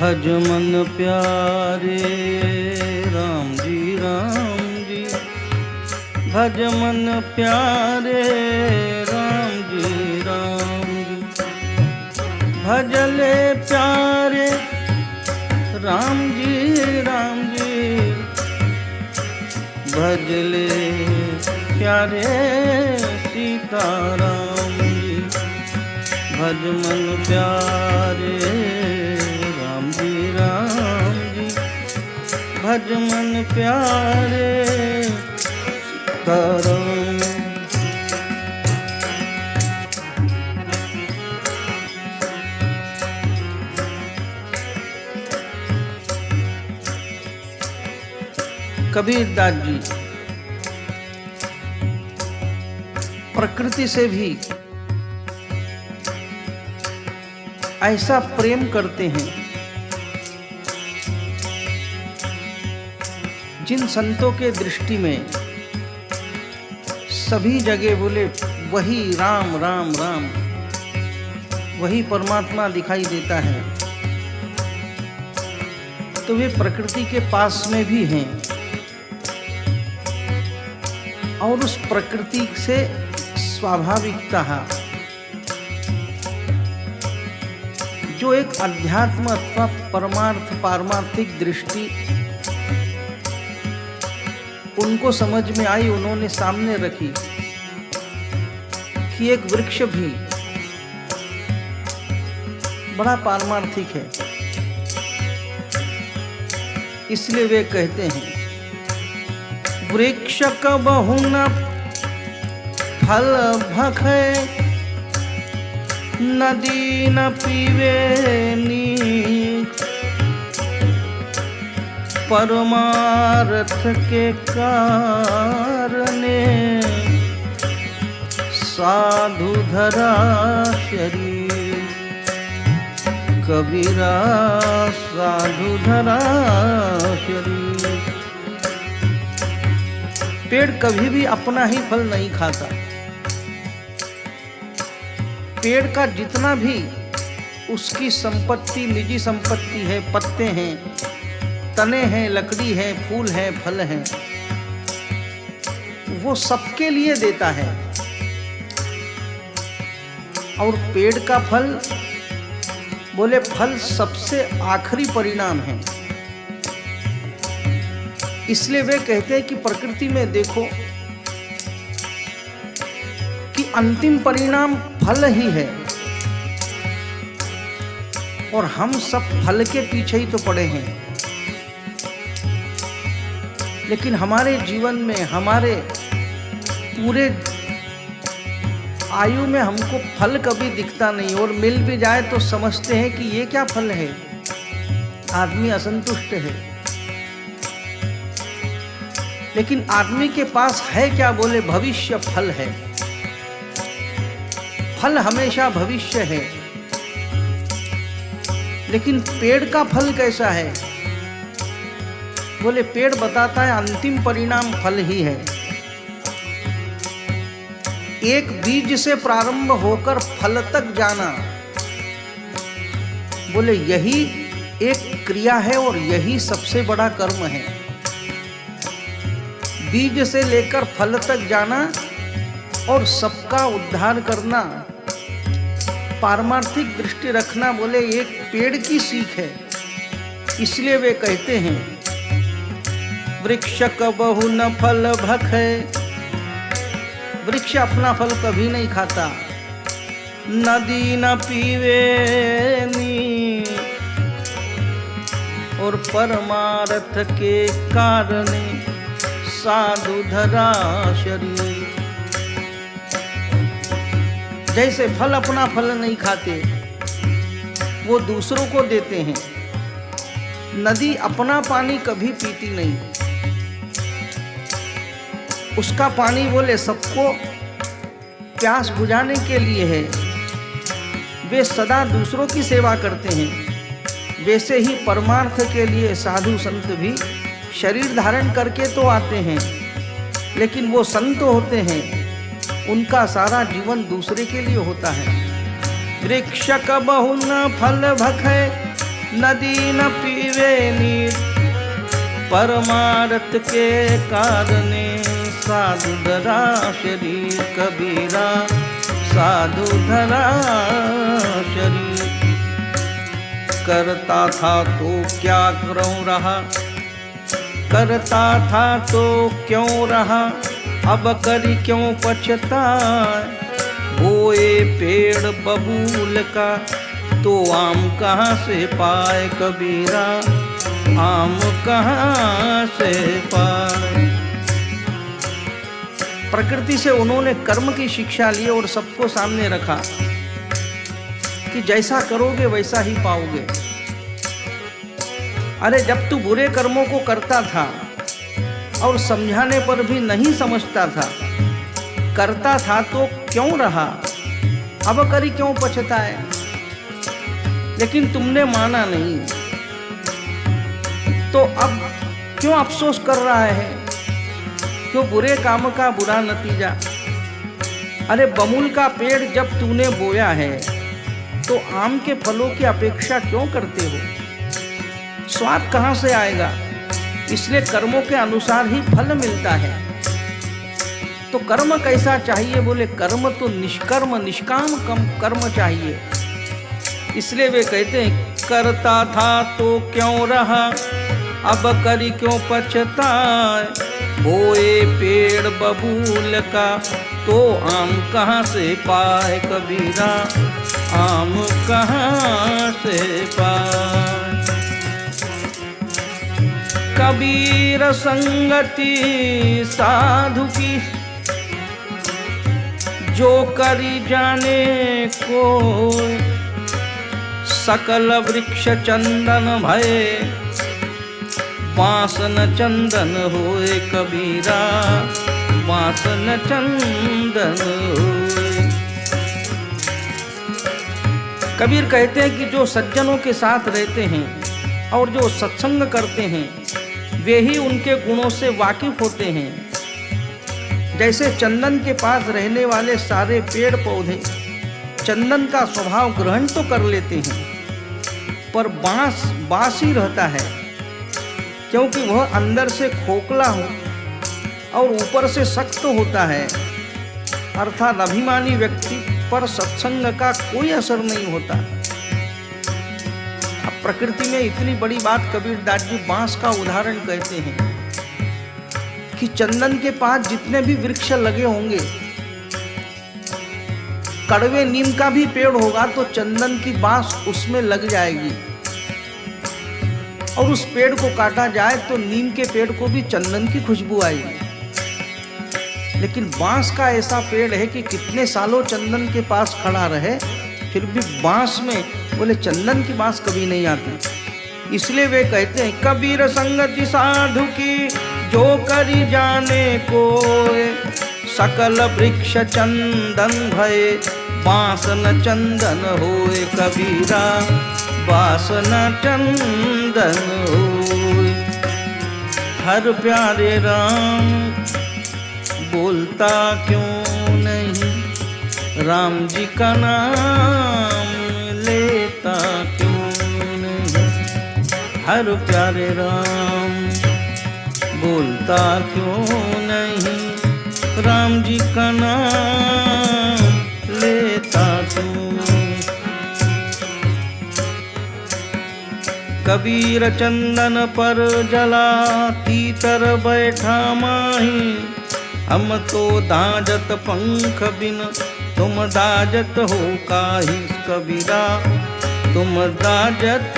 भज मन प्यारे राम जी भज मन प्यारे राम जी भजले प्यारे राम जी भजले प्यारे सीताराम जी भज मन प्यारे राम जी भज मन प्यारे सीताराम। कबीरदास जी प्रकृति से भी ऐसा प्रेम करते हैं जिन संतों के दृष्टि में सभी जगह बोले वही राम राम राम, वही परमात्मा दिखाई देता है, तो वे प्रकृति के पास में भी हैं और उस प्रकृति से स्वाभाविकता जो एक अध्यात्म अथवा परमार्थ पारमार्थिक दृष्टि उनको समझ में आई, उन्होंने सामने रखी कि एक वृक्ष भी बड़ा पारमार्थिक है। इसलिए वे कहते हैं वृक्ष कबहु न फल भखे नदी न पीवे नीक परमार्थ के कारणे साधु धरा शरीर कबीरा साधु धरा शरीर। पेड़ कभी भी अपना ही फल नहीं खाता। पेड़ का जितना भी उसकी संपत्ति निजी संपत्ति है, पत्ते हैं, तने हैं, लकड़ी है, फूल है, फल है, वो सबके लिए देता है। और पेड़ का फल बोले फल सबसे आखिरी परिणाम है। इसलिए वे कहते हैं कि प्रकृति में देखो कि अंतिम परिणाम फल ही है और हम सब फल के पीछे ही तो पड़े हैं। लेकिन हमारे जीवन में हमारे पूरे आयु में हमको फल कभी दिखता नहीं, और मिल भी जाए तो समझते हैं कि ये क्या फल है। आदमी असंतुष्ट है। लेकिन आदमी के पास है क्या? बोले भविष्य फल है। फल हमेशा भविष्य है। लेकिन पेड़ का फल कैसा है? बोले पेड़ बताता है अंतिम परिणाम फल ही है। एक बीज से प्रारंभ होकर फल तक जाना, बोले यही एक क्रिया है और यही सबसे बड़ा कर्म है। बीज से लेकर फल तक जाना और सबका उद्धार करना, पारमार्थिक दृष्टि रखना, बोले एक पेड़ की सीख है। इसलिए वे कहते हैं वृक्ष कबहु न फल भखे, वृक्ष अपना फल कभी नहीं खाता। नदी न पीवे नी, और परमार्थ के कारणे साधु धरा शरीर। जैसे फल अपना फल नहीं खाते, वो दूसरों को देते हैं। नदी अपना पानी कभी पीती नहीं, उसका पानी बोले सबको प्यास बुझाने के लिए है। वे सदा दूसरों की सेवा करते हैं। वैसे ही परमार्थ के लिए साधु संत भी शरीर धारण करके तो आते हैं, लेकिन वो संत होते हैं, उनका सारा जीवन दूसरे के लिए होता है। वृक्ष कबहु न फल भखे नदी न पीवे नीर, परमार्थ के कारणे साधु धरा शरीर। कबीरा साधु धरा शरीर। करता था तो क्या क्यों रहा, करता था तो क्यों रहा, अब करी क्यों पछताए। बोए पेड़ बबूल का तो आम कहाँ से पाए। कबीरा आम कहाँ से पाए। प्रकृति से उन्होंने कर्म की शिक्षा ली और सबको सामने रखा कि जैसा करोगे वैसा ही पाओगे। अरे जब तू बुरे कर्मों को करता था और समझाने पर भी नहीं समझता था, करता था तो क्यों रहा, अब करी क्यों पछताए। लेकिन तुमने माना नहीं, तो अब क्यों अफसोस कर रहा है, क्यों बुरे काम का बुरा नतीजा। अरे बमुल का पेड़ जब तूने बोया है तो आम के फलों की अपेक्षा क्यों करते हो। स्वाद कहाँ से आएगा। इसलिए कर्मों के अनुसार ही फल मिलता है। तो कर्म कैसा चाहिए, बोले कर्म तो निष्कर्म निष्काम कर्म चाहिए। इसलिए वे कहते हैं करता था तो क्यों रहा, अब करी क्यों पछताए। बोए पेड़ बबूल का तो आम कहाँ से पाए। कबीरा आम कहाँ से पाए। कबीर संगति साधु की जो करी जाने को, सकल वृक्ष चंदन भये वासन चंदन होए। कबीरा वासन चंदन होए। कबीर कहते हैं कि जो सज्जनों के साथ रहते हैं और जो सत्संग करते हैं वे ही उनके गुणों से वाकिफ होते हैं। जैसे चंदन के पास रहने वाले सारे पेड़ पौधे चंदन का स्वभाव ग्रहण तो कर लेते हैं, पर बांस ही रहता है, क्योंकि वह अंदर से खोखला हो और ऊपर से सख्त होता है। अर्थात अभिमानी व्यक्ति पर सत्संग का कोई असर नहीं होता। अब प्रकृति में इतनी बड़ी बात कबीरदास जी बांस का उदाहरण कहते हैं कि चंदन के पास जितने भी वृक्ष लगे होंगे, कड़वे नीम का भी पेड़ होगा तो चंदन की बांस उसमें लग जाएगी, और उस पेड़ को काटा जाए तो नीम के पेड़ को भी चंदन की खुशबू आएगी। लेकिन बांस का ऐसा पेड़ है कि कितने सालों चंदन के पास खड़ा रहे फिर भी बांस में बोले चंदन की बांस कभी नहीं आती। इसलिए वे कहते हैं कबीर संगति साधु की जो करी जाने को, सकल वृक्ष चंदन भये वासन चंदन होए। कबीरा वासन चंदन होए। हर प्यारे राम बोलता क्यों नहीं, राम जी का नाम लेता क्यों नहीं। हर प्यारे राम बोलता क्यों नहीं, राम जी का नाम लेता क्यों। कबीर चंदन पर जला तीतर बैठा माही, हम तो दाजत पंख बिन तुम दाजत हो काहि। कबीरा तुम दाजत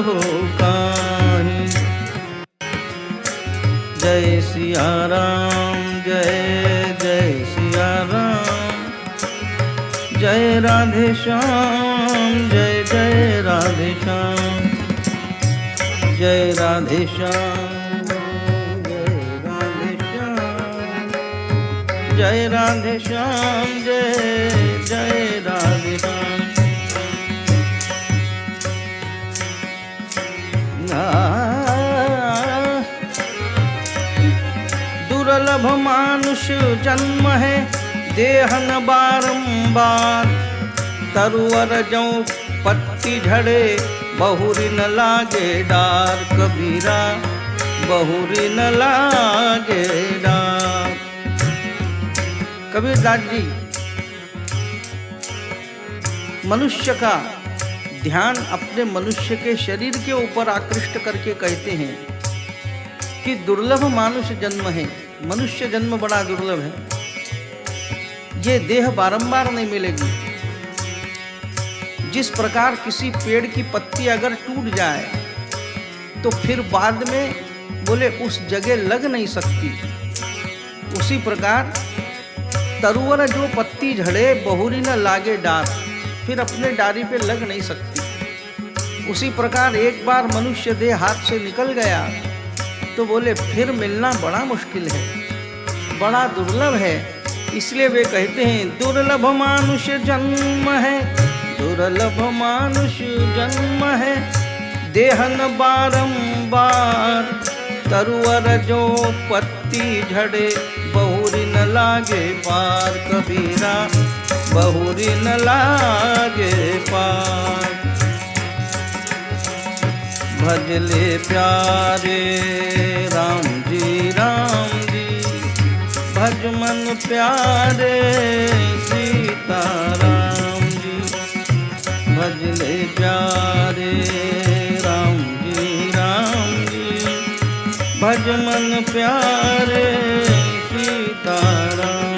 हो काहि। जय सिया राम जय जय सिया राम, जय राधे श्याम जय जय राधे श्याम, जय राधे श्याम जय राधे श्याम जय जय राधे श्याम। दुर्लभ मानुष जन्म है देहन बारंबार, तरुवर जो पत्ती झड़े बहुरी न लागे डार कबीरा, बहुरी न लागे डार। कबीरदास जी मनुष्य का ध्यान अपने मनुष्य के शरीर के ऊपर आकृष्ट करके कहते हैं कि दुर्लभ मानुष जन्म है, मनुष्य जन्म बड़ा दुर्लभ है, ये देह बारंबार नहीं मिलेगी। जिस प्रकार किसी पेड़ की पत्ती अगर टूट जाए तो फिर बाद में बोले उस जगह लग नहीं सकती, उसी प्रकार तरुवर जो पत्ती झड़े बहुरी न लागे डार, फिर अपने डारी पे लग नहीं सकती। उसी प्रकार एक बार मनुष्य देह हाथ से निकल गया तो बोले फिर मिलना बड़ा मुश्किल है, बड़ा दुर्लभ है। इसलिए वे कहते हैं दुर्लभ मानुष जन्म है, दुर्लभ मानुष जन्म है, देहन बारंबार, तरुवर जो पत्ती झड़े बहुरी न लागे पार कबीरा, बहुरी न लागे पार। भजले प्यारे राम जी, राम जी भज मन प्यारे सीता राम जी, भजले प्यारे राम जी, राम जी भज मन प्यारे सीता राम।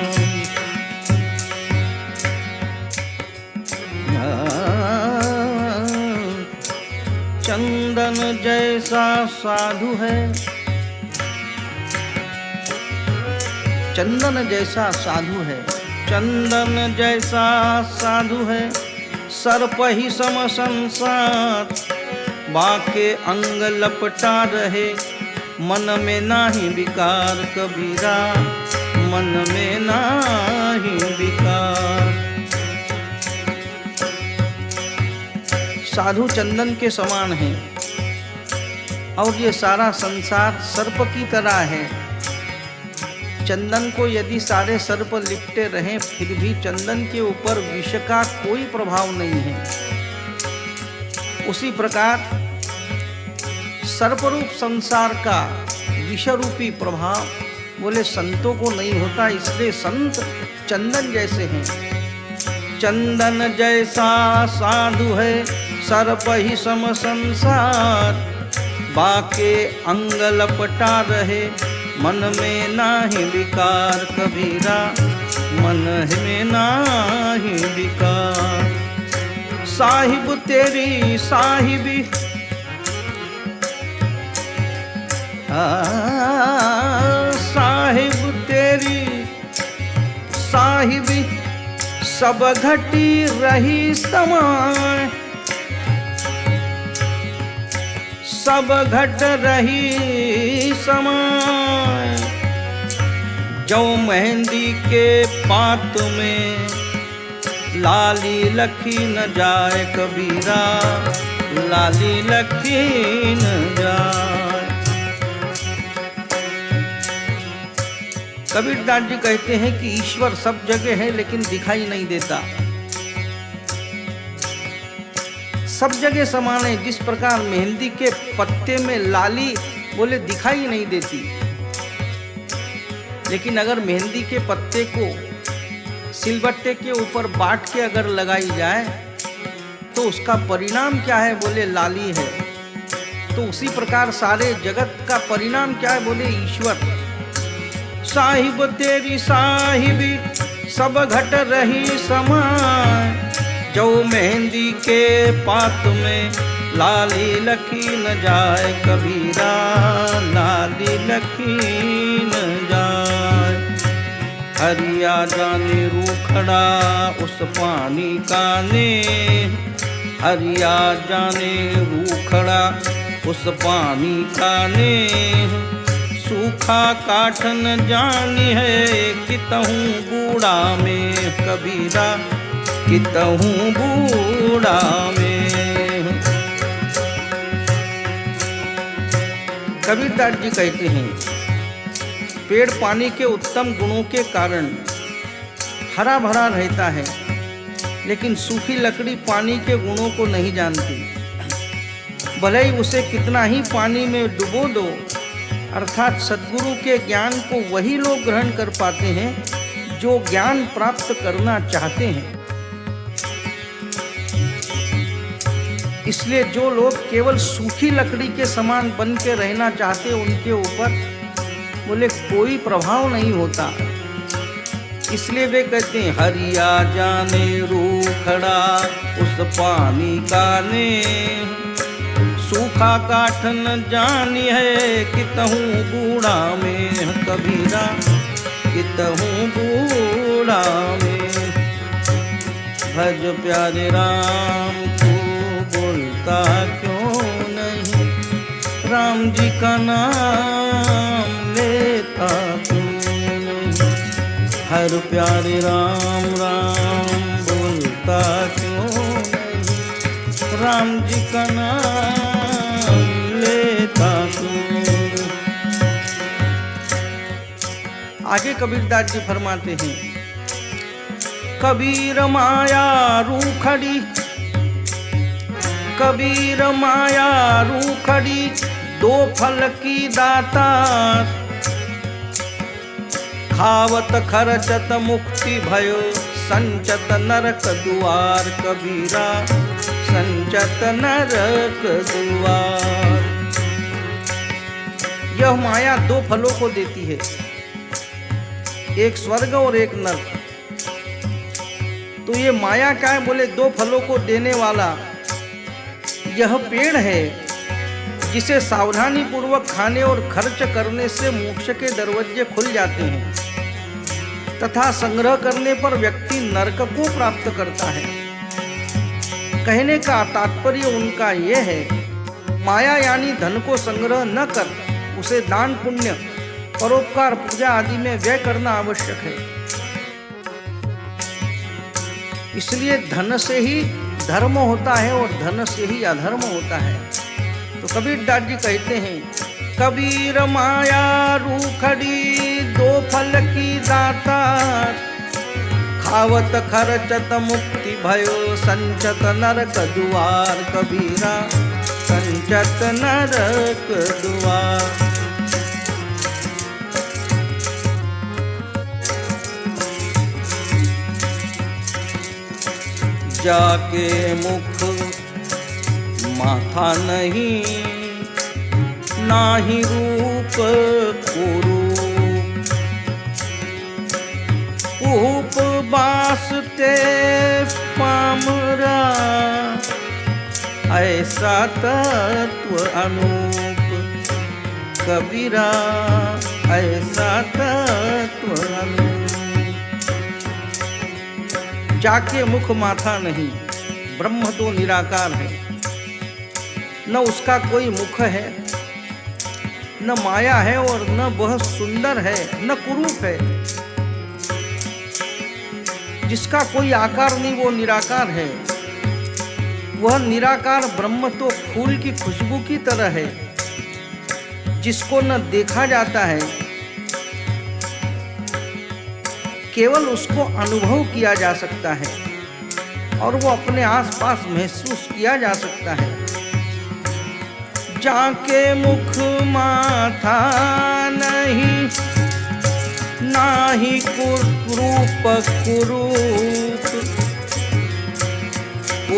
चंदन जैसा साधु है, चंदन जैसा साधु है, चंदन जैसा साधु है, सर्प ही सम संसार, बाके अंग लपटा रहे, मन में नाही विकार कबीरा, मन में नाही विकार। साधु चंदन के समान है और ये सारा संसार सर्प की तरह है। चंदन को यदि सारे सर्प लिपटे रहें फिर भी चंदन के ऊपर विष का कोई प्रभाव नहीं है। उसी प्रकार सर्परूप संसार का विषरूपी प्रभाव बोले संतों को नहीं होता, इसलिए संत चंदन जैसे हैं। चंदन जैसा साधु है, सर्प ही सम संसार, बाके अंग लपटा रहे, मन में नाही विकार कबीरा, मन में नाही विकार। साहिब तेरी साहिबी, साहिब तेरी साहिबी, सब घटी रही समय, सब घट रही समय, जो मेहंदी के पात में लाली लखी न जाए कबीरा, लाली लखी न जाए। कबीरदास जी कहते हैं कि ईश्वर सब जगह है लेकिन दिखाई नहीं देता, सब जगह समान है। जिस प्रकार मेहंदी के पत्ते में लाली बोले दिखाई नहीं देती, लेकिन अगर मेहंदी के पत्ते को सिलबट्टे के ऊपर बांट के अगर लगाई जाए तो उसका परिणाम क्या है बोले लाली है। तो उसी प्रकार सारे जगत का परिणाम क्या है बोले ईश्वर। साहिब तेरी साहिबी, सब घट रही समय, जो मेहंदी के पात में लाली लखी न जाए कबीरा, लाली लखी न जाए। हरिया जाने रूखड़ा उस पानी का ने, हरिया जाने रूखड़ा उस पानी का ने, सूखा काठ न जानी है कितहूँ बूढ़ा में कबीरा, कितहूँ बूढ़ा में। कबीरदास जी कहते हैं पेड़ पानी के उत्तम गुणों के कारण हरा भरा रहता है, लेकिन सूखी लकड़ी पानी के गुणों को नहीं जानती। भले ही उसे कितना ही पानी में डुबो दो, अर्थात सद्गुरु के ज्ञान को वही लोग ग्रहण कर पाते हैं जो ज्ञान प्राप्त करना चाहते हैं। इसलिए जो लोग केवल सूखी लकड़ी के समान बन के रहना चाहते हैं, उनके ऊपर बोले कोई प्रभाव नहीं होता। इसलिए वे कहते हैं हरिया जाने रूखड़ा उस पानी का ने, सूखा काठ न जानी है कितहूँ बूढ़ा में, कबीरा कितहूँ बूढ़ा में। भज प्यारे राम को बोलता क्यों नहीं, राम जी का नाम लेता क्यों नहीं। हर प्यारे राम राम बोलता क्यों नहीं, राम जी का नाम लेता क्यों नहीं। आगे कबीरदास जी फरमाते हैं, कबीर माया रूखड़ी, कबीर माया रूखड़ी दो फल की दाता, खावत खरचत मुक्ति भयो संचत नरक दुआर, कबीरा संचत नरक दुआर। यह माया दो फलों को देती है, एक स्वर्ग और एक नरक। तो ये माया क्या है, बोले दो फलों को देने वाला यह पेड़ है जिसे सावधानी पूर्वक खाने और खर्च करने से मोक्ष के दरवाजे खुल जाते हैं, तथा संग्रह करने पर व्यक्ति नरक को प्राप्त करता है। कहने का तात्पर्य उनका यह है, माया यानी धन को संग्रह न कर उसे दान पुण्य परोपकार पूजा आदि में व्यय करना आवश्यक है। इसलिए धन से ही धर्म होता है और धन से ही अधर्म होता है। तो कबीरदास जी कहते हैं, कबीर माया रूखड़ी दो फल की दाता, खावत खरचत मुक्ति भयो संचत नरक दुआर, कबीरा संचत नरक दुआर। जाके मुख माथा नहीं, नाही रूप कुरूप, उपवासते पामरा ऐसा तत्व अनूप, कबीरा ऐसा तत्व अनूप। जाके मुख माथा नहीं, ब्रह्म तो निराकार है, न उसका कोई मुख है, न माया है और न वह सुंदर है, न कुरूप है। जिसका कोई आकार नहीं वो निराकार है। वह निराकार ब्रह्म तो फूल की खुशबू की तरह है, जिसको न देखा जाता है, केवल उसको अनुभव किया जा सकता है और वो अपने आसपास महसूस किया जा सकता है। जाके मुख माथा नहीं, नाही रूप कुरूप,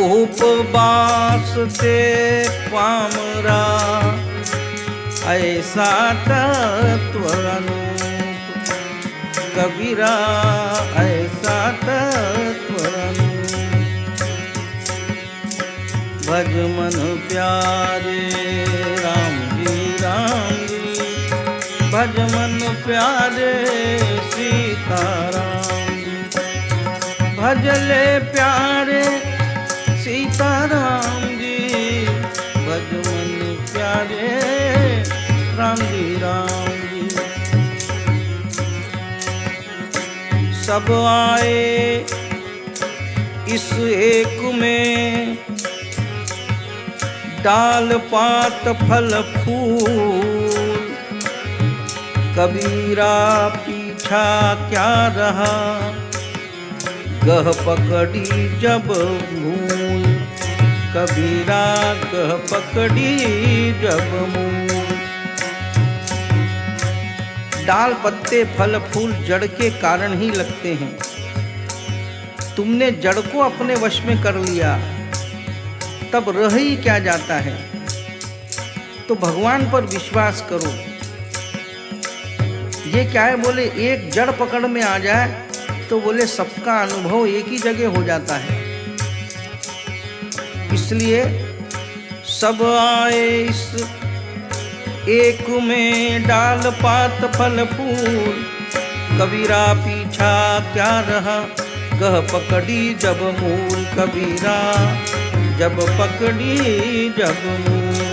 उपवास ते पामरा ऐसा तत्व अनूप, कबीरा ऐसा तत्व अनूप। भज मन प्यारे राम जी, भज मन प्यारे सीताराम जी, भजले प्यारे सीताराम जी, भज मन प्यारे राम जी राम जी। सब आए इस एक में, डाल पात फल फूल, कबीरा पीछा क्या रहा, गह पकड़ी जब मूल, कबीरा गह पकड़ी जब मूल। डाल पत्ते फल फूल जड़ के कारण ही लगते हैं। तुमने जड़ को अपने वश में कर लिया, तब रह ही क्या जाता है। तो भगवान पर विश्वास करो। ये क्या है, बोले एक जड़ पकड़ में आ जाए तो बोले सबका अनुभव एक ही जगह हो जाता है। इसलिए सब आए इस एक में, डाल पात फल फूल, कबीरा पीछा क्या रहा, गह पकड़ी जब मूल, कबीरा जब पकड़ी जब मूल।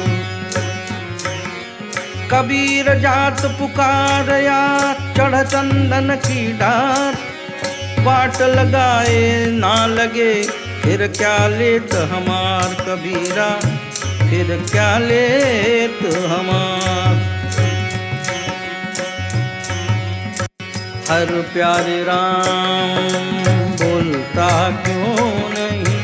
कबीर जात पुकारया चढ़ चंदन की डार, बाट लगाए ना लगे फिर क्या लेत हमार, कबीरा फिर क्या लेत हमार। हर प्यारे राम बोलता क्यों नहीं,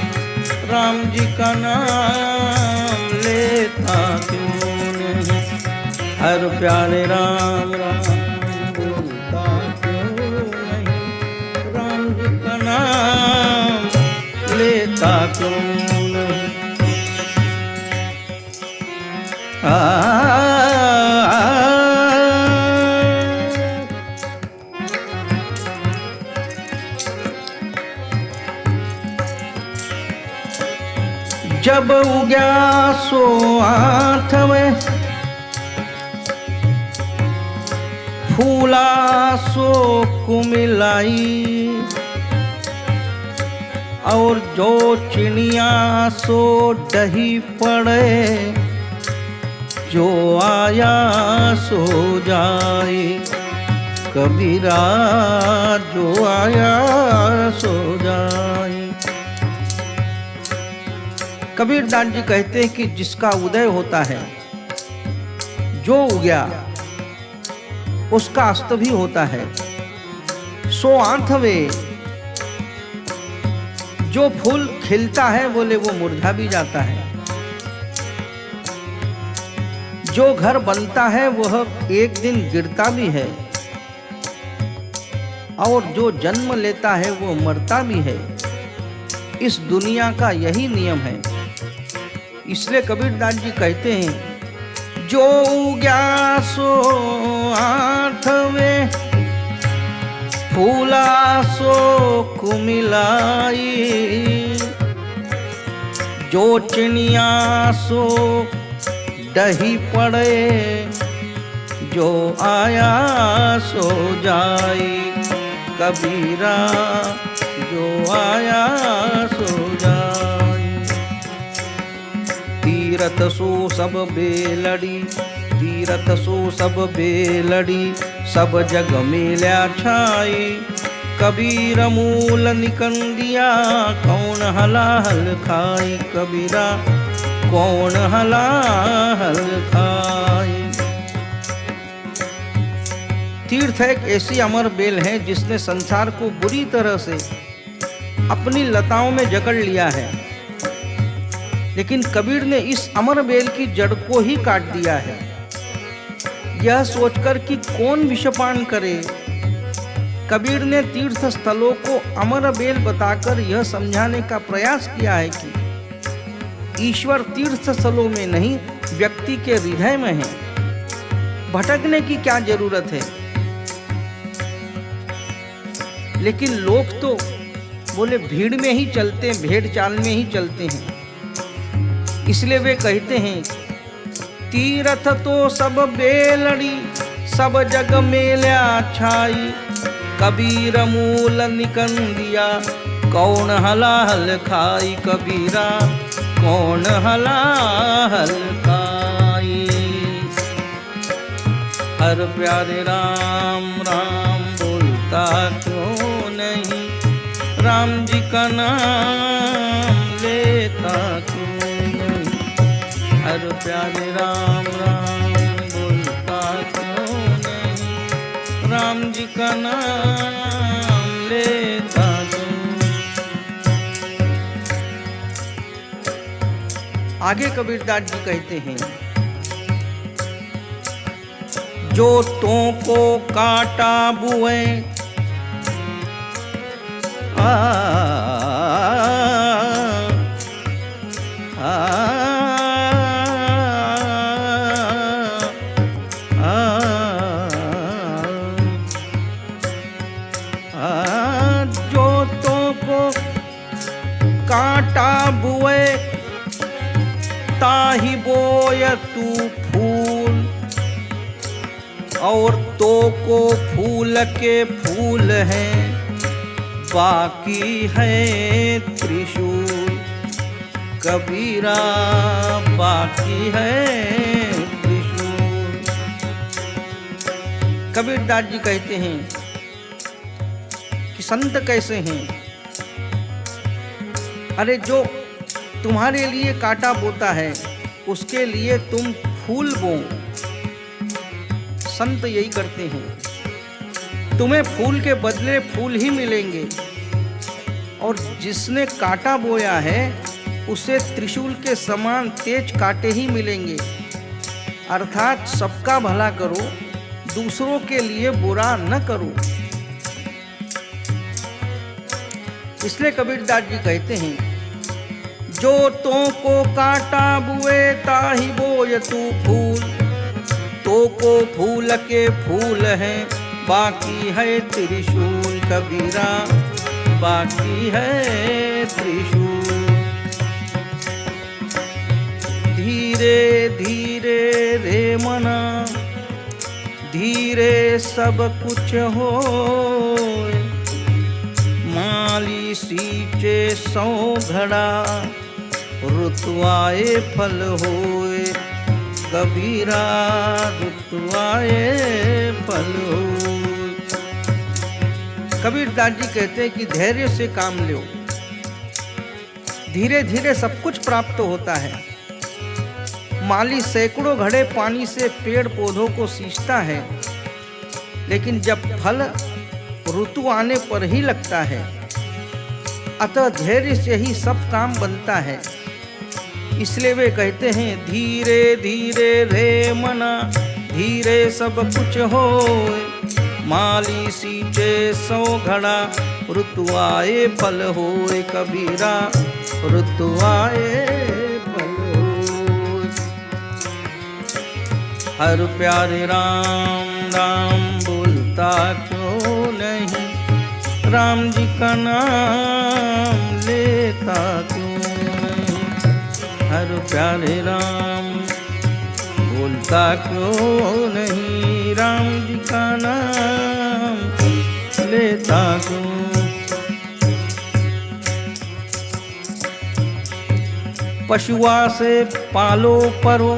राम जी का नाम लेता क्यों नहीं। हर प्यारे राम राम बोलता क्यों नहीं, राम जी का नाम लेता क्यों नहीं। जब उग्या सो आठवे, फूला सो कुमिलाई, और जो चिड़िया सो डही पड़े, जो आया सो जाए, कबीरा जो आया सो जाए। कबीरदास जी कहते हैं कि जिसका उदय होता है, जो उगया उसका अस्त भी होता है। सो आंथवे, जो फूल खिलता है बोले वो मुरझा भी जाता है। जो घर बनता है वह एक दिन गिरता भी है, और जो जन्म लेता है वो मरता भी है। इस दुनिया का यही नियम है। इसलिए कबीरदास जी कहते हैं, जो उग्या सो आठवे, फूला सो कुमिलाई, जो चिड़िया सो डही पड़े, जो आया सो जाए, कबीरा जो आया सो जाए। तीरथ सो सब बेलड़ी, तीरथ सो सब बेलड़ी, सब जग मेल्या छाई, कबीर मूल निकंदिया, कौन हलाहल खाई, कबीरा कौन हलाहल खाई। तीर्थ एक ऐसी अमर बेल है जिसने संसार को बुरी तरह से अपनी लताओं में जकड़ लिया है, लेकिन कबीर ने इस अमर बेल की जड़ को ही काट दिया है। यह सोचकर कि कौन विषपान करे, कबीर ने तीर्थ स्थलों को अमर बेल बताकर यह समझाने का प्रयास किया है कि ईश्वर तीर्थ स्थलों में नहीं, व्यक्ति के हृदय में है। भटकने की क्या जरूरत है। लेकिन लोग तो बोले भीड़ में ही चलते हैं, भेड़ चाल में ही चलते हैं। इसलिए वे कहते हैं, तीर्थ तो सब बेलड़ी, सब जग मेल्या छाई, कबीर मूल निकंदिया, कौन हलाहल खाई, कबीरा कौन हलाहल खाई। हर प्यारे राम राम बोलता क्यों नहीं, राम जी का नाम लेता क्यों नहीं। हर प्यारे राम राम बोलता क्यों नहीं, राम जी का नाम लेता क्यों। आगे कबीरदास जी कहते हैं, जो तो को काटा बुए जो तो को काटा बुए ताही बोय तू फूल, और तो को फूल के फूल हैं बाकी है त्रिशूल। कबीरा बाकी है त्रिशूल। कबीरदास जी कहते हैं कि संत कैसे हैं? अरे जो तुम्हारे लिए कांटा बोता है उसके लिए तुम फूल बो। संत यही करते हैं, तुम्हें फूल के बदले फूल ही मिलेंगे, और जिसने कांटा बोया है उसे त्रिशूल के समान तेज कांटे ही मिलेंगे। अर्थात सबका भला करो, दूसरों के लिए बुरा न करो। इसलिए कबीरदास जी कहते हैं, जो तो को कांटा बुए ताही बोय तू फूल, तो को फूल के फूल हैं बाकी है त्रिशूल। कबीरा बाकी है त्रिशूल। धीरे धीरे रे मना, धीरे सब कुछ हो, माली सींचे सौ घड़ा, रुतवाए फल होए। कबीरा रुतवाए फल होए। कबीरदास जी कहते हैं कि धैर्य से काम लो, धीरे धीरे सब कुछ प्राप्त होता है। माली सैकड़ों घड़े पानी से पेड़ पौधों को सींचता है, लेकिन जब फल ऋतु आने पर ही लगता है। अतः धैर्य से ही सब काम बनता है। इसलिए वे कहते हैं, धीरे धीरे रे मना, धीरे सब कुछ होए, माली सींचे सौ घड़ा, ऋतु आए फल होए। कबीरा ऋतु आए फल होए। हर प्यारे राम राम बोलता क्यों नहीं, राम जी का नाम लेता क्यों नहीं। हर प्यारे राम बोलता क्यों नहीं, राम जी का नाम लेता क्यों। पशुआ से पालो परो,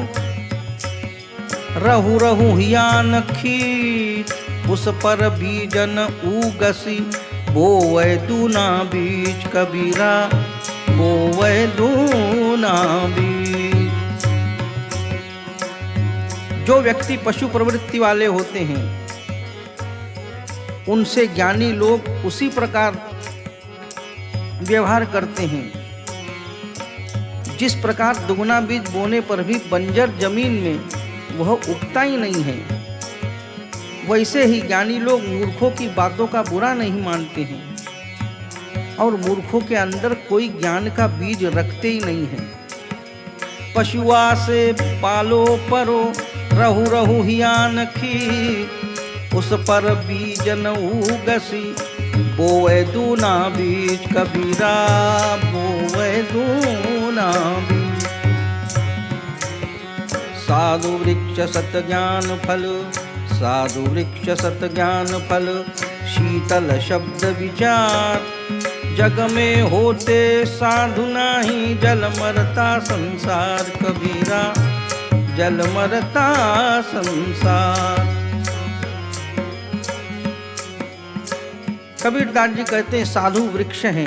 रहु रहु हियान खीर, उस पर बीजन उगसी, बोए दूना बीज। कबीरा बोए दूना बीज। जो व्यक्ति पशु प्रवृत्ति वाले होते हैं उनसे ज्ञानी लोग उसी प्रकार व्यवहार करते हैं जिस प्रकार दुगना बीज बोने पर भी बंजर जमीन में वह उगता ही नहीं है। वैसे ही ज्ञानी लोग मूर्खों की बातों का बुरा नहीं मानते हैं और मूर्खों के अंदर कोई ज्ञान का बीज रखते ही नहीं है। पशुआ से पालो परो, रहु रहु हियान खी, उस पर बीजन उगसी, बोए दूना बीज। कबीरा बोए दूना बीज। साधु वृक्ष सत ज्ञान फल, साधु वृक्ष सत ज्ञान फल, शीतल शब्द विचार, जग में होते साधु नाही, जल मरता संसार। कबीरा जल मरता संसार। कबीरदास जी कहते हैं, साधु वृक्ष हैं,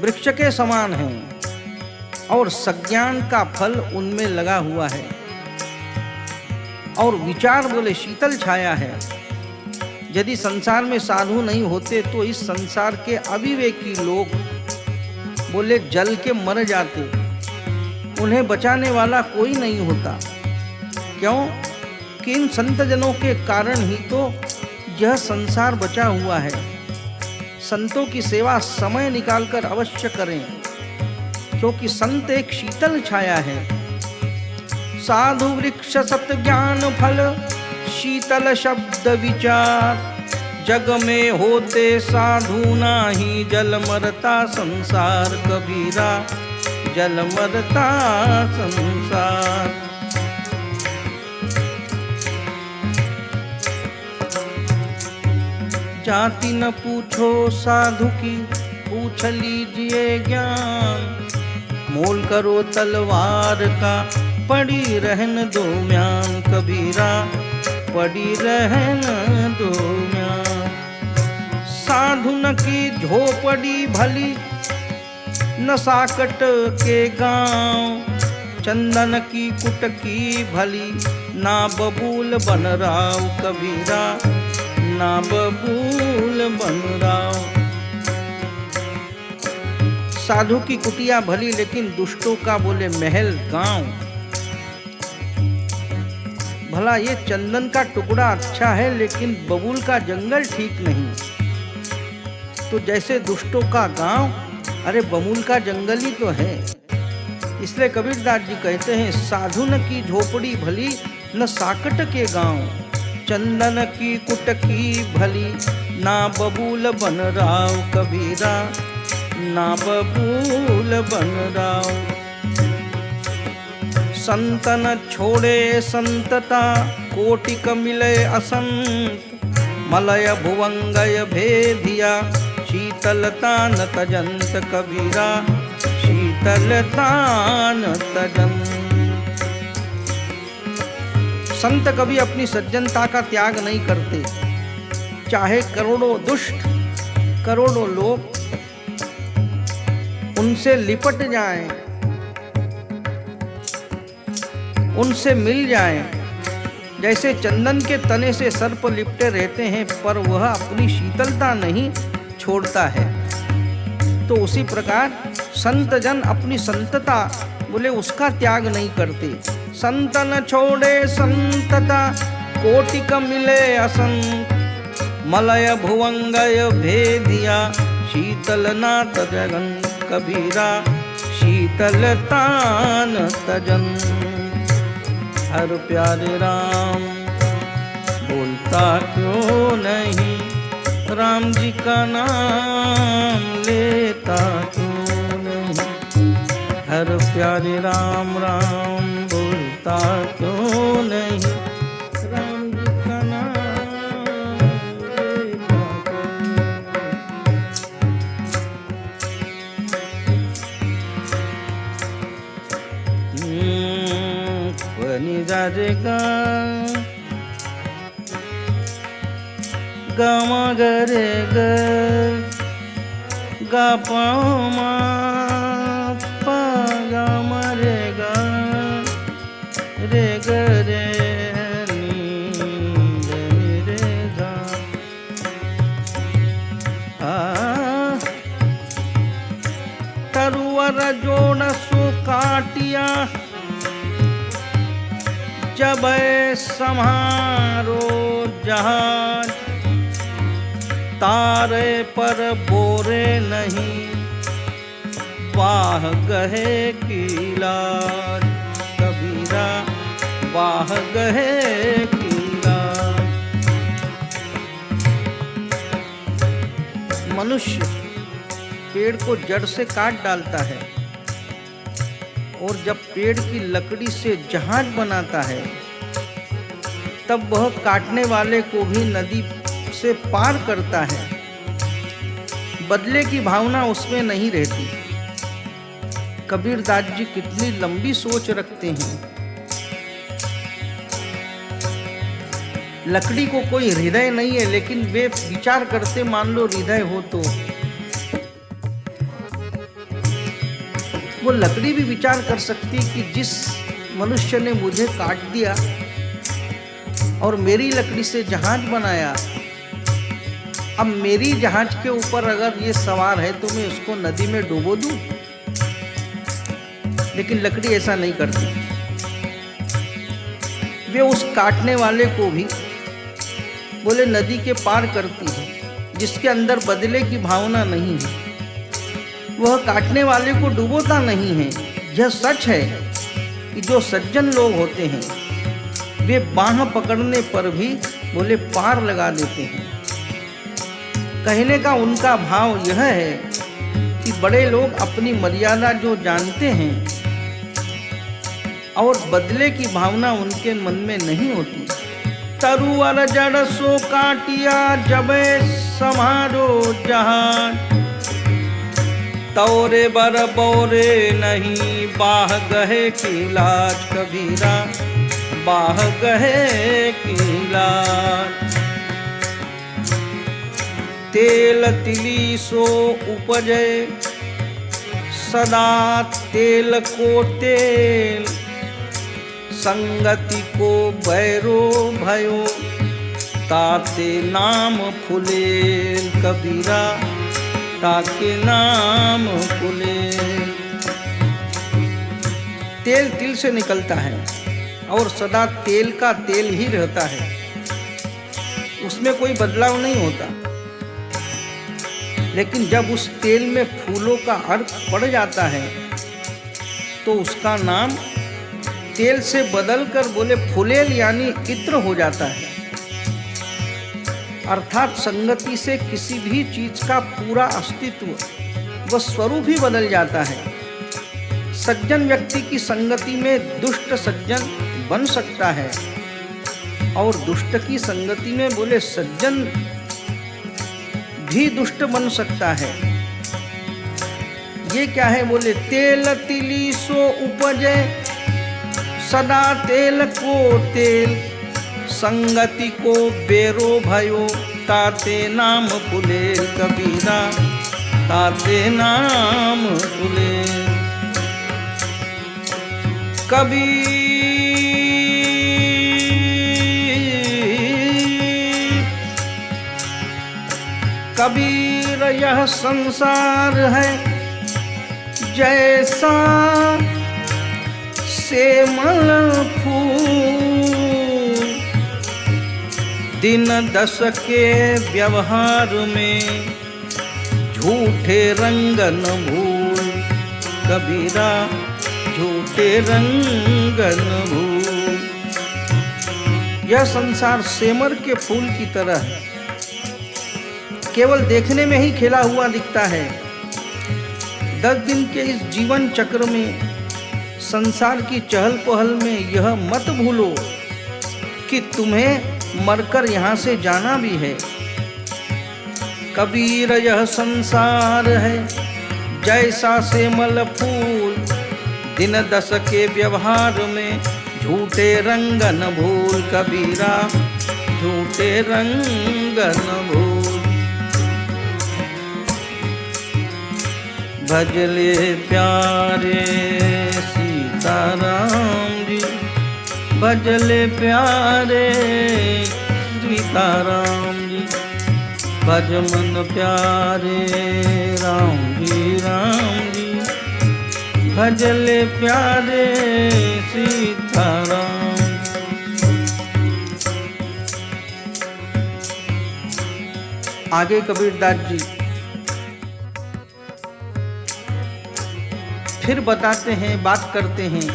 वृक्ष के समान हैं और सज्ञान का फल उनमें लगा हुआ है, और विचार बोले शीतल छाया है। यदि संसार में साधु नहीं होते तो इस संसार के अविवेकी लोग बोले जल के मर जाते, उन्हें बचाने वाला कोई नहीं होता। क्यों कि इन संत जनों के कारण ही तो यह संसार बचा हुआ है। संतों की सेवा समय निकालकर अवश्य करें, क्योंकि संत एक शीतल छाया है। साधु वृक्ष सत ज्ञान फल, शीतल शब्द विचार, जग में होते साधु नाही, जल मरता संसार कबीरा, जल मरता संसार। जाति न पूछो साधु की, पूछ लीजिए ज्ञान, मोल करो तलवार का, पड़ी रहन दो म्यान कबीरा, पड़ी रहन दो म्यान। साधु न की झोपड़ी भली, न साकट के गांव, चंदन की कुटकी भली, ना बबूल बन राव कबीरा, ना बबूल बन राव। साधु की कुटिया भली, लेकिन दुष्टों का बोले महल गांव। भला ये चंदन का टुकड़ा अच्छा है, लेकिन बबूल का जंगल ठीक नहीं। तो जैसे दुष्टों का गांव, अरे बबूल का जंगल ही तो है। इसलिए कबीरदास जी कहते हैं, साधु न की झोपड़ी भली, न साकट के गांव, चंदन की कुटकी भली, ना बबूल बन राव कबीरा, ना बबूल बन राव। संतन छोड़े संतता, कोटिक मिले असंत, मलय भुवंगय भेदिया, शीतलता न तजंत कबीरा, शीतलता न तजंत। संत कभी अपनी सज्जनता का त्याग नहीं करते, चाहे करोड़ों दुष्ट, करोड़ों लोग उनसे लिपट जाएं, उनसे मिल जाएं। जैसे चंदन के तने से सर्प लिपटे रहते हैं, पर वह अपनी शीतलता नहीं छोड़ता है। तो उसी प्रकार संत जन अपनी संतता बोले उसका त्याग नहीं करते। संतन छोड़े संतता, कोटिक मिले असंत, मलय भुवंगय भेदिया, शीतल ना तजन कबीरा, शीतलता न तजन। हर प्यारे राम बोलता क्यों नहीं, राम जी का नाम लेता क्यों नहीं। हर प्यारे राम राम बोलता क्यों नहीं, राम जी का नाम लेता क्यों नहीं। जाजेगा गामा गरे ग, गा पामा पा गामा रे गा, रे ग रे नी रे गा। तरुवर जोड़ सो काटिया, जब समारो जहाज, तारे पर बोरे नहीं, वाह गहे की लाज कबीरा, वाह गहे की लाज। मनुष्य पेड़ को जड़ से काट डालता है, और जब पेड़ की लकड़ी से जहाज बनाता है, तब वह काटने वाले को भी नदी से पार करता है। बदले की भावना उसमें नहीं रहती। कबीरदास जी कितनी लंबी सोच रखते हैं। लकड़ी को कोई हृदय नहीं है, लेकिन वे विचार करते, मान लो हृदय हो तो वो लकड़ी भी विचार कर सकती कि जिस मनुष्य ने मुझे काट दिया और मेरी लकड़ी से जहाज बनाया, अब मेरी जहाज के ऊपर अगर ये सवार है तो मैं उसको नदी में डुबो दूं। लेकिन लकड़ी ऐसा नहीं करती। वे उस काटने वाले को भी बोले नदी के पार करती है, जिसके अंदर बदले की भावना नहीं है। वह काटने वाले को डुबोता नहीं है। यह सच है कि जो सज्जन लोग होते हैं वे बाँह पकड़ने पर भी बोले पार लगा देते हैं। कहने का उनका भाव यह है कि बड़े लोग अपनी मर्यादा जो जानते हैं और बदले की भावना उनके मन में नहीं होती। तरुअर जड़ सो काटिया जबे समारो जहान, तौरे बर बोरे नहीं बाह गहे की लाज कबीरा, बाह गहे की लाज। तेल तिली सो उपजे सदा तेल को तेल, संगति को बैरो भयो ताते नाम फुलेल कबीरा, ताके नाम फुलेल। तेल तिल से निकलता है और सदा तेल का तेल ही रहता है, उसमें कोई बदलाव नहीं होता। लेकिन जब उस तेल में फूलों का अर्क पड़ जाता है तो उसका नाम तेल से बदलकर बोले फुलेल यानी इत्र हो जाता है। अर्थात संगति से किसी भी चीज का पूरा अस्तित्व व स्वरूप ही बदल जाता है। सज्जन व्यक्ति की संगति में दुष्ट सज्जन बन सकता है और दुष्ट की संगति में बोले सज्जन भी दुष्ट बन सकता है। ये क्या है बोले तेल तिली सो उपजे सदा तेल को तेल, संगति को बेरो भयो ताते नाम फुलेल कबीरा, ताते नाम फुलेल। कबीर यह संसार है जैसा सेमल फूल, दिन दस के व्यवहार में झूठे रंग न भूल कबीरा, झूठे रंग न भूल। यह संसार सेमर के फूल की तरह है, केवल देखने में ही खिला हुआ दिखता है। 10 दिन के इस जीवन चक्र में संसार की चहल पहल में यह मत भूलो कि तुम्हें मरकर यहाँ से जाना भी है। कबीर यह संसार है जैसा सेमल फूल, दिन दस के व्यवहार में झूठे रंग न भूल कबीरा, झूठे रंग न भूल। भजले प्यारे सीताराम जी, भजले प्यारे सीताराम जी, भज मन प्यारे राम जी राम जी, भजले प्यारे सीताराम। आगे कबीरदास जी फिर बताते हैं, बात करते हैं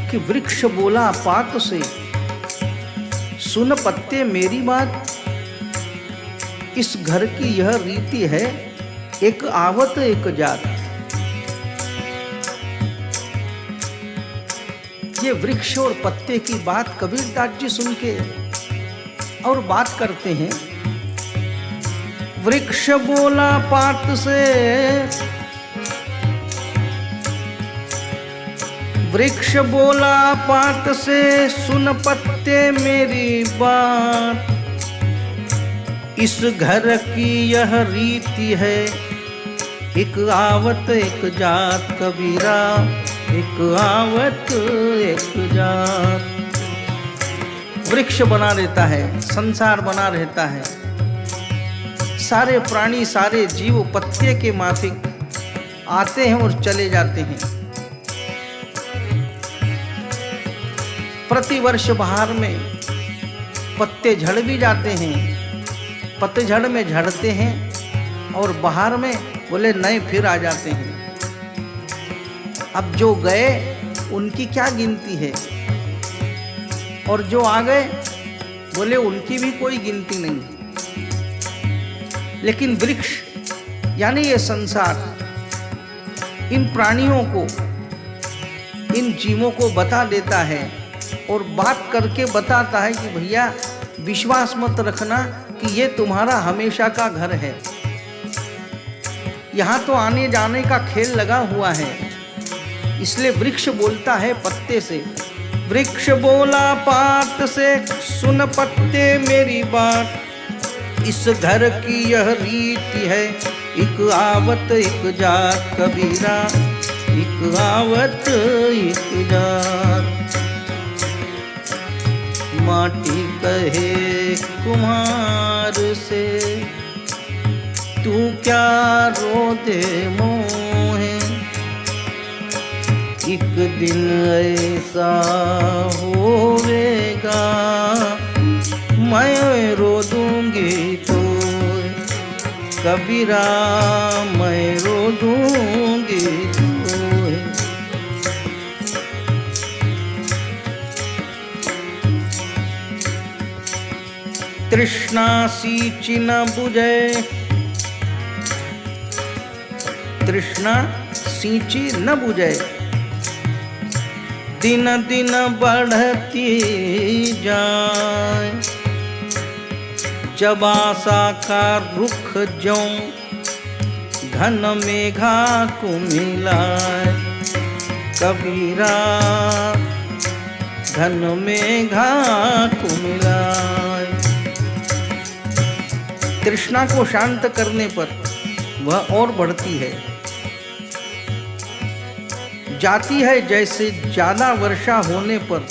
कि वृक्ष बोला पात से सुन पत्ते मेरी बात, इस घर की यह रीति है एक आवत एक जात। ये वृक्ष और पत्ते की बात कबीरदास जी सुन के और बात करते हैं। वृक्ष बोला पात से, वृक्ष बोला पात से सुन पत्ते मेरी बात, इस घर की यह रीति है एक आवत एक जात कबीरा, एक आवत एक जात। वृक्ष बना रहता है, संसार बना रहता है, सारे प्राणी सारे जीव पत्ते के माफिक आते हैं और चले जाते हैं। प्रतिवर्ष बहार में पत्ते झड़ भी जाते हैं, पतझड़ में झड़ते हैं और बहार में बोले नए फिर आ जाते हैं। अब जो गए उनकी क्या गिनती है, और जो आ गए बोले उनकी भी कोई गिनती नहीं। लेकिन वृक्ष यानी ये संसार इन प्राणियों को, इन जीवों को बता देता है और बात करके बताता है कि भैया विश्वास मत रखना कि ये तुम्हारा हमेशा का घर है, यहाँ तो आने जाने का खेल लगा हुआ है। इसलिए वृक्ष बोलता है पत्ते से, वृक्ष बोला पात से, सुन पत्ते मेरी बात, इस घर की यह रीति है, एक आवत एक जात कबीरा, एक आवत एक जात। माटी कहे कुम्हार से, तू क्या रो दे मोहे, एक दिन ऐसा होवेगा, मैं रो दूंगी तो कबीरा, मैं रो दूंगी तो। तृष्णा सींची न बुझे, तृष्णा सींची न बुझे, दिन दिन बढ़ती जाए, जब आशा का रुख ज्यों घन मेघा को मिलाए, कबीरा घन मेघा को मिलाए। तृष्णा को शांत करने पर वह और बढ़ती है, जाती है जैसे ज्यादा वर्षा होने पर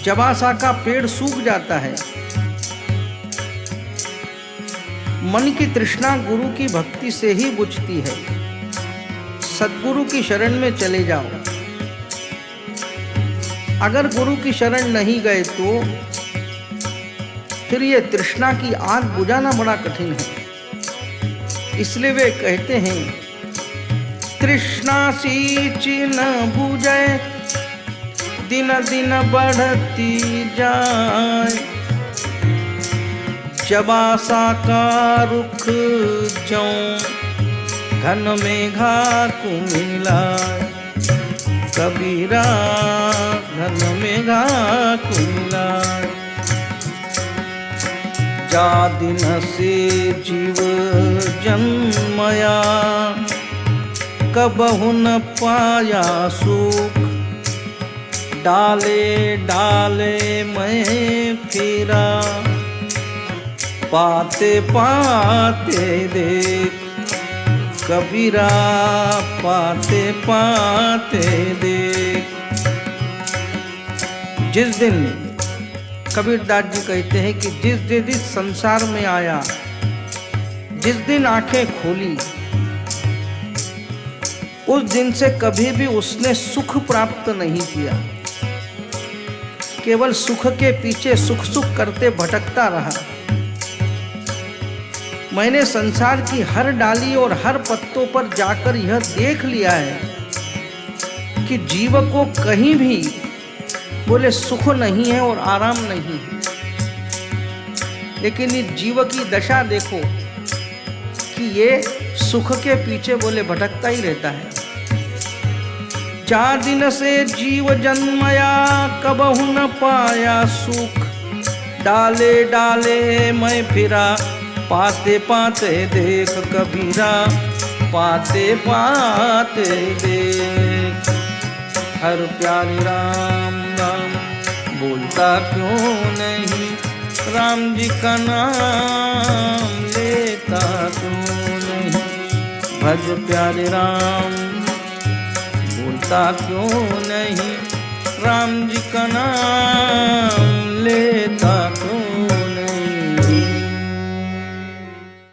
जबासा का पेड़ सूख जाता है। मन की तृष्णा गुरु की भक्ति से ही बुझती है। सद्गुरु की शरण में चले जाओ। अगर गुरु की शरण नहीं गए तो फिर ये तृष्णा की आग बुझाना बड़ा कठिन है। इसलिए वे कहते हैं, तृष्णा सींची न बुझे, दिन दिन बढ़ती जाए, जब आशा का रुख ज्यों घन मेघा को मिलाए, कबीरा घन मेघा को मिलाए। जा दिन से जीव जन्मया, कबहु न पाया सुख, डाले डाले मैं फिरा, पाते पाते देख, कबीरा पाते पाते देख। जिस दिन कबीरदास जी कहते हैं कि जिस दिन इस संसार में आया, जिस दिन आंखें खोली, उस दिन से कभी भी उसने सुख प्राप्त नहीं किया। केवल सुख के पीछे सुख सुख करते भटकता रहा। मैंने संसार की हर डाली और हर पत्तों पर जाकर यह देख लिया है कि जीव को कहीं भी बोले सुख नहीं है और आराम नहीं है। लेकिन इस जीव की दशा देखो कि ये सुख के पीछे बोले भटकता ही रहता है। 4 दिन से जीव जन्मया, कबहु न पाया सुख, डाले डाले मैं फिरा, पाते पाते देख कबीरा, पाते पाते देख। हर प्यारे राम राम बोलता क्यों नहीं, राम जी का नाम लेता क्यों नहीं। भज प्यारे राम बोलता क्यों नहीं, राम जी का नाम